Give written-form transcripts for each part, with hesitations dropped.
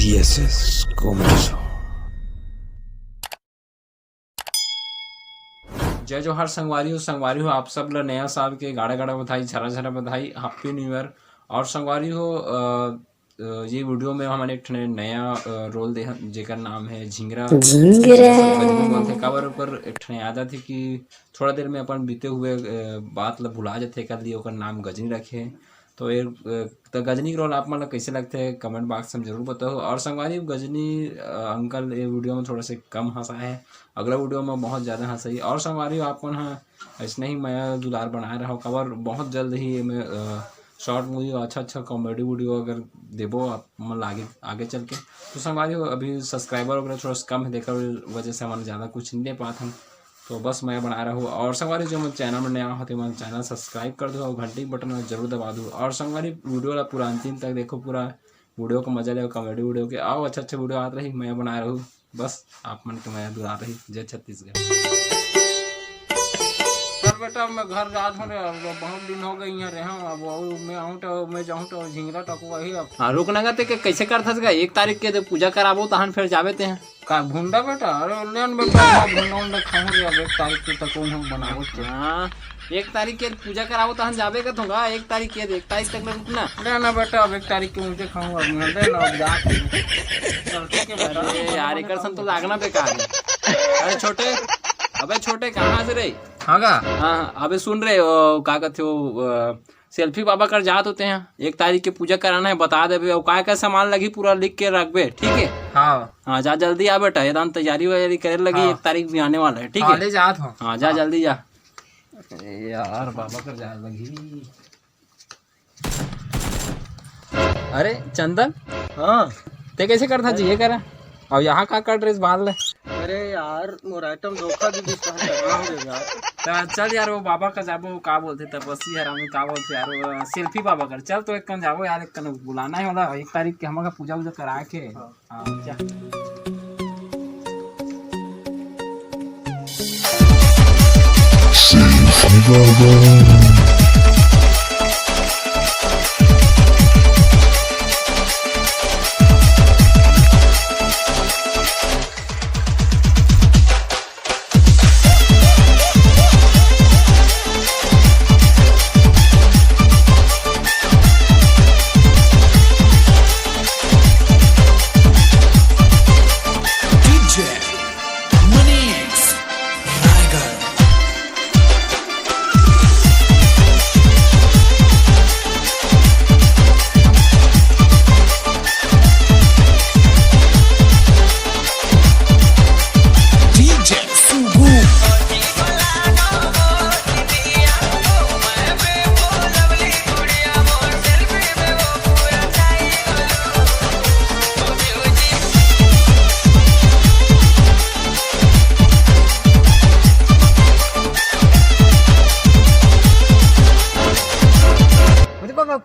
DSS comedy show. जय जोहार संगवारी हो आप सब ला नया साल के गाड़ा गाड़ा बधाई, झरा झरा बधाई, हैप्पी न्यू ईयर। और संगवारी हो ये वीडियो में हमने एक नया रोल दे जेकर नाम है झिंगरा बोलते काबर ऊपर एक आदत थी कि थोड़ा देर में अपन बीते हुए बात ला भुला जाते कर लिए ओकर नाम गजनी रखे। तो ये तो गजनी के रोल आप मन कैसे लगते हैं कमेंट बॉक्स में जरूर बताओ। और संगवारी गजनी अंकल ये वीडियो में थोड़ा से कम हंसा है, अगला वीडियो में बहुत ज़्यादा हंसाई। और संगवारी आप मन ऐसे ही मैं दुलार बनाए रहा खबर बहुत जल्द ही मैं शॉर्ट मूवी अच्छा कॉमेडी वीडियो अगर देबो आप मन आगे आगे चल के। तो संगवारी हो अभी सब्सक्राइबर वगैरह थोड़ा सा कम है, देकर वजह से हमारे ज़्यादा कुछ नहीं दे पाते हम, तो बस मैं बना रहा हूँ। और संगवारी जो मैं चैनल में नया होते मैं चैनल सब्सक्राइब कर दो और घंटी बटन जरूर दबा दूँ। और संगवारी वीडियो ला पूरा अंतिम तक देखो, पूरा वीडियो का मजा ले कॉमेडी वीडियो के आओ अच्छे वीडियो आते रही मैं बना रहा हूँ। बस आप मन के मैं दुरा रही। जय छत्तीसगढ़। बेटा मैं घर रात हो बहुत दिन हो गई यहाँ रहा, अब मैं आऊँ तो मैं जाऊँ तो झिंगरा टको वही अब। हाँ रुकना गा ते कैसे करता था 1 तारीख के जब पूजा कराबो तहन फिर जावे ते हैं का भूंडा बेटा। अरे लेन बेटा भूंडा खाऊं रे अब 1 तारीख के तक हम बनावो। हां 1 तारीख के पूजा कराबो तहन जावे का होगा 1 तारीख के 1 तारीख तक रुकना ना बेटा। अब 1 तारीख के मुझे खाऊं अब मैं दे ना अब जा चलते के बेटा यार एकर सन तो लागना बेकार है। अरे छोटे अबे छोटे कहाँ से रे? हाँ हाँ अबे सुन रहे हो का कहते हो सेल्फी बाबा कर जात होते हैं 1 तारीख के पूजा कराना है बता दे और क्या सामान लगी पूरा लिख के रखबे ठीक है। हाँ जा जल्दी आ बेटा एकदम तैयारी वैयारी करे लगी। 1 तारीख भी आने वाला है ठीक है। जात हो हाँ जा जल्दी जा यार बाबा कर जा लगी। अरे चंदन हाँ ते कैसे करता जी ये करा और यहाँ का ड्रेस बांध ले। अरे यार मोर आइटम धोखा दी यार। चल यार वो बाबा का जाबो का बोलते तपस्वी हरामी का बोलते यार सेल्फी बाबा कर चल तो एक कन जाबो यार एक कन बुलाना ही वाला 1 तारीख के हमारा पूजा वूजा करा के। हाँ जा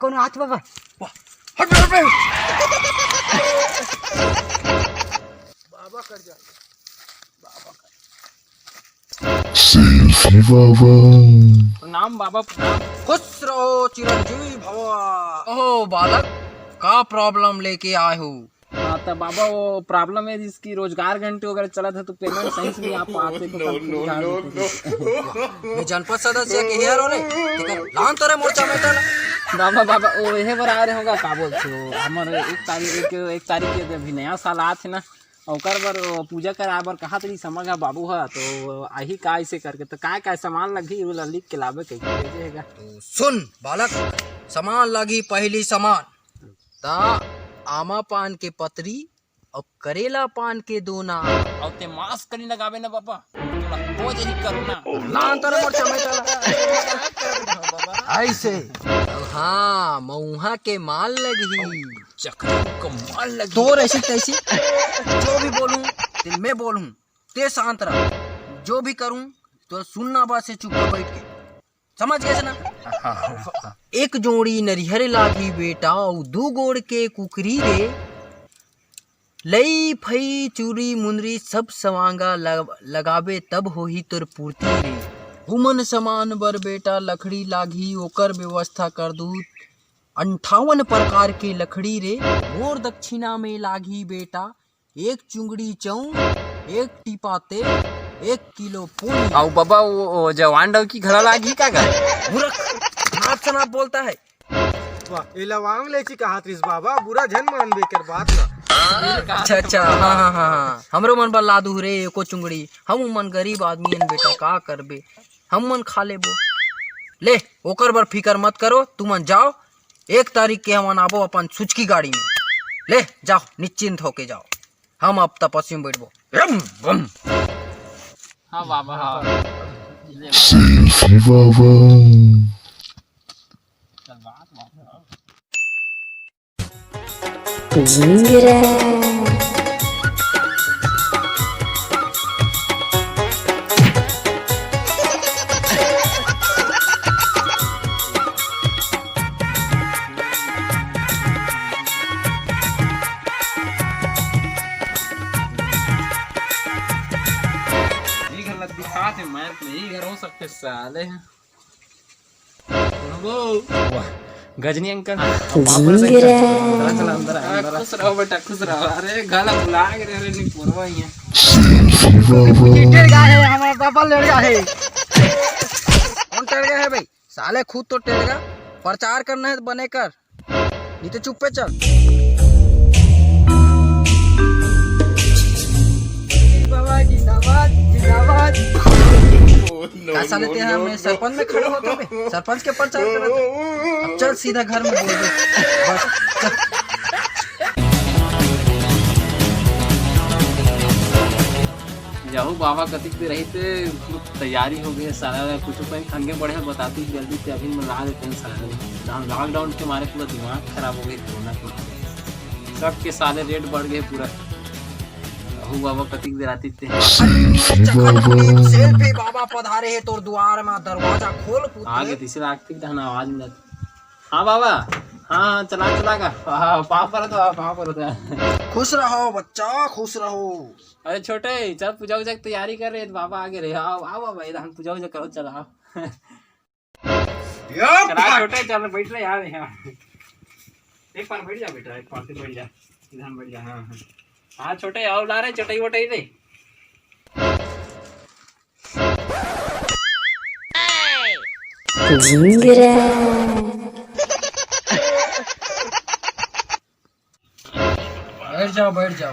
कौन हाथ बाबा हट पे बाबा कर जा बाबा कर सेल्फी बाबा प्रणाम बाबा खुश रहो चिरंजीवी भव। ओह बालक का प्रॉब्लम लेके आए हो? हाँ तो बाबा वो प्रॉब्लम है जिसकी रोजगार घंटे वगैरह चला था तो पेमेंट सही से नहीं आप पाते मैं जनपद सदस्य के हेयर हो रे लान तोरे मोर्चा में बाबा बाबा वो यही बार आ रहे होगा का बोलते हो हमारे 1 तारीख के अभी नया साल आते ना और बार पूजा करा बार कहा तरी समझ बाबू है तो आही का ऐसे करके तो क्या सामान लगी वो लिख के लावे कैसे तो सुन बालक सामान लगी पहली सामान ता आमा पान के पतरी और करेला पान के दोना और ते मास्क करी लगावे ना बाबा वो यही करो ना लान तोरे मोर्चा में बाबा ऐसे। हाँ मऊहा के माल लगी चक्र को माल लगी तो ऐसी तैसी जो भी बोलूं दिल में बोलूं ते शांत रह जो भी करूं तो सुनना बात से चुप बैठ के समझ गए ना। एक जोड़ी नरिहर लागी बेटा और 2 गोड़ के कुकरी रे लई फई चूरी मुंदरी सब सवांगा लगावे तब होही तोर पूर्ति रे। हुमन समान बर बेटा लकड़ी लागी ओकर व्यवस्था कर दू 58 प्रकार की लकड़ी रे मोर दक्षिणा में लागी बेटा, एक चुंगड़ी चौं, एक टीपा तेल, 1 किलो पोनी। आओ बाबा वो जवान डव की घड़ा लागी का मूर्ख, नाप सनाप बोलता है। वाह एला वांग लेची कहात रिस बाबा, बुरा जन मान बेकर बात ना। अच्छा हाँ, हमरो मन पर लादू रे एको चुंगड़ी, हम मन गरीब आदमी हन बेटा, का करबे, हम मन खा लेबो। ले ओकर बर फिकर मत करो, तुमन जाओ, 1 तारीख के हम आबो अपन सुचकी गाड़ी में। ले जाओ, निश्चिंत होके जाओ, हम अब तपस्या में बैठबो। हाँ बाबा हाँ दिखाते मैं यही घर हो सकते साले हैं। वाह गजनी अंकल चला अंदर अंदर। खुश रहो बेटा खुश रहो। अरे गला बुला के रे नहीं पुरवा ही है। टेढ़ गया है हमारा पापा, लेट गया है। कौन टेढ़ गया है भाई? साले खुद तो टेढ़ गया, प्रचार करना है तो बने कर, नहीं तो चुप पे चल। कैसा लेते हैं हमें सरपंच में खड़े होते हैं, सरपंच के प्रचार कर रहे थे। अब चल सीधा घर में बोल दे बस चल। जाहू बाबा कतिक भी रही थे, तैयारी हो गई सारा कुछ खंगे बढ़े बताती जल्दी से अभी मिला देते हैं सारा। लॉकडाउन के मारे पूरा दिमाग खराब हो गई कोरोना के, सबके सारे रेट बढ़ गए पूरा। बाबा कतिक देर आती थे। सेल्फी बाबा पधारे है तोर द्वार में, दरवाजा खोल पुत्र। आगे तीसरे आगती आवाज मिला। हाँ बाबा हाँ चला का पाँव पर तो पाँव पर होता है। खुश रहो बच्चा खुश रहो। अरे छोटे चल पूजा वूजा की तैयारी कर रहे बाबा आगे रहे। आओ आओ बाबा इधर हम पूजा वूजा करो चला चला छोटे चल बैठ रहे यार यहाँ। एक बार बैठ जा बेटा, एक बार से बैठ जा इधर बैठ जा। हाँ हाँ हाँ छोटे आओ ला रहे चटाई वटाई दे। बैठ जाओ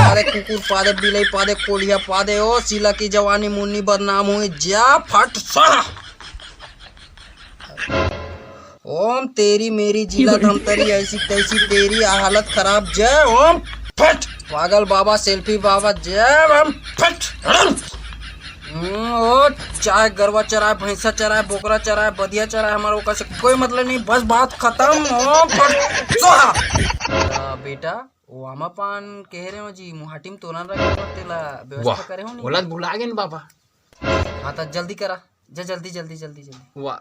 अरे कुकुर पादे बिलाई पादे कोलिया पादे ओ सिला की जवानी मुन्नी बदनाम हुई जा फट सा। ओम तेरी मेरी जिला धमतरी ऐसी तैसी तेरी हालत खराब जय ओम फट। पागल बाबा सेल्फी बाबा जय ओम फट। ओ चाहे गरवा चराए भैंसा चराए बोकरा चराए बदिया चराए हमारा वो से कोई मतलब नहीं, बस बात खत्म। ओम फट सोहा। बेटा वो आमा पान कह रहे हो जी मुहाटी में तोरण रखे तेला व्यवस्था करे हो नहीं बोला भुला गए बाबा। हाँ तो जल्दी करा जा जल्दी जल्दी जल्दी जल्दी। वाह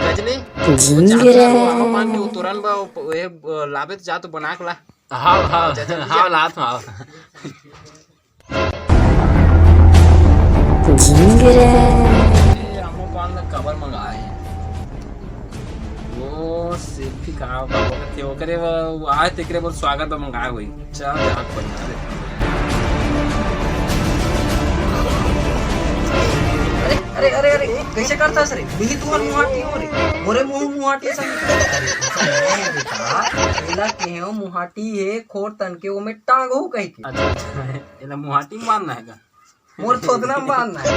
गजनी मान के तुरंत बा लाबे जा तो बना के ला। हाँ हाँ हाँ लात में आओ। हमको पान का कवर मंगाए हैं वो सेल्फी कहाँ थे वो करे वो आए थे करे बहुत स्वागत में मंगाए हुई। चल जहाँ बना दे। अरे अरे अरे कैसे करता सर यही तुम्हारी मुहाटी हो रे मोरे मुंह मुहाटी सा बेटा एला के हो मुहाटी है खोर तन के वो में टांग हो कहीं के। अच्छा अच्छा एला मुहाटी में बांधना है का मोर थोदना में बांधना है।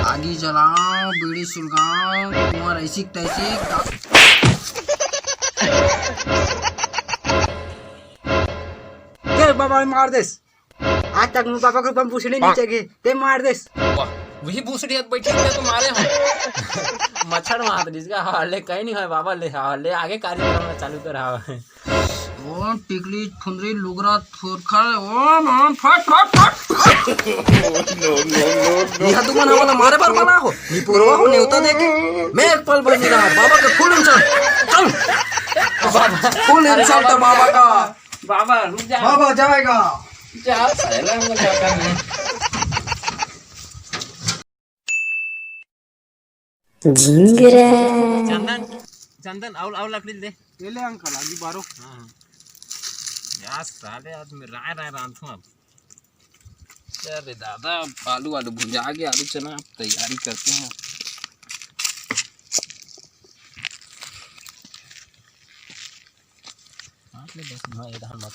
आगी जलाओ बीड़ी सुलगाओ तुम्हार ऐसी तैसी बाबा मार देस। आज तक मुझे पापा को तुम पूछने नहीं चाहिए ते मार देस। वही पूछड़ी हाथ बैठे थे तो मारे हम मच्छर मार इसका हाले कहीं नहीं है बाबा। ले हाले आगे कार्यक्रम चालू कर रहा है। ओम टिकली फुंदरी लुगरा थोरखर ओम ओम फट फट फट। नो नो नो यह तुम ना मारे पर बना हो नी पूर्वा हो नेवता देके मैं एक पल बनी रहा बाबा का फुल इंसान चल बाबा फुल इंसान तो बाबा का। बाबा रुक जा बाबा जाएगा जा साला क्या करना है। चंदन चंदन और लकड़ी दे। ये ले अंकल आगे बारो। हाँ यार साले आज मैं राय राय रांधूं अब। अरे दादा आलू आलू भुजा के आलू चना अब तैयारी करते हैं। आपने बस मैं इधर मत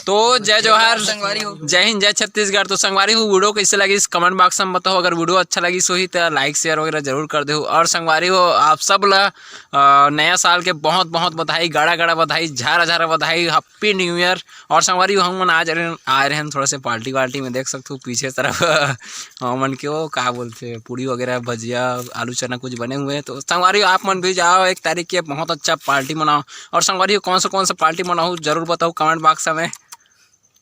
तो जय जोहार संगवारी हो। जय हिंद जय छत्तीसगढ़। तो संगवारी हो वीडियो कैसे लगी इस कमेंट बॉक्स में बताओ। अगर वीडियो अच्छा लगी सो ही तो लाइक शेयर वगैरह जरूर कर दो। और संगवारी हो आप सब ला नया साल के बहुत बहुत बधाई, गाड़ा गाड़ा बधाई, झारा झारा बधाई, हैप्पी न्यू ईयर। और संगवारी हो हम मन आज आ रहे हैं थोड़ा से पार्टी वार्टी में, देख सकते हो पीछे तरफ हम मन के वो क्या बोलते हैं पूड़ी वगैरह भजिया आलू चना कुछ बने हुए हैं। तो संगवारी हो आप मन भी जाओ 1 तारीख के बहुत अच्छा पार्टी मनाओ। और संगवारी हो कौन सा पार्टी मनाओ जरूर बताओ कमेंट बॉक्स में।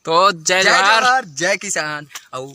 तो जय जोहार जय किसान। और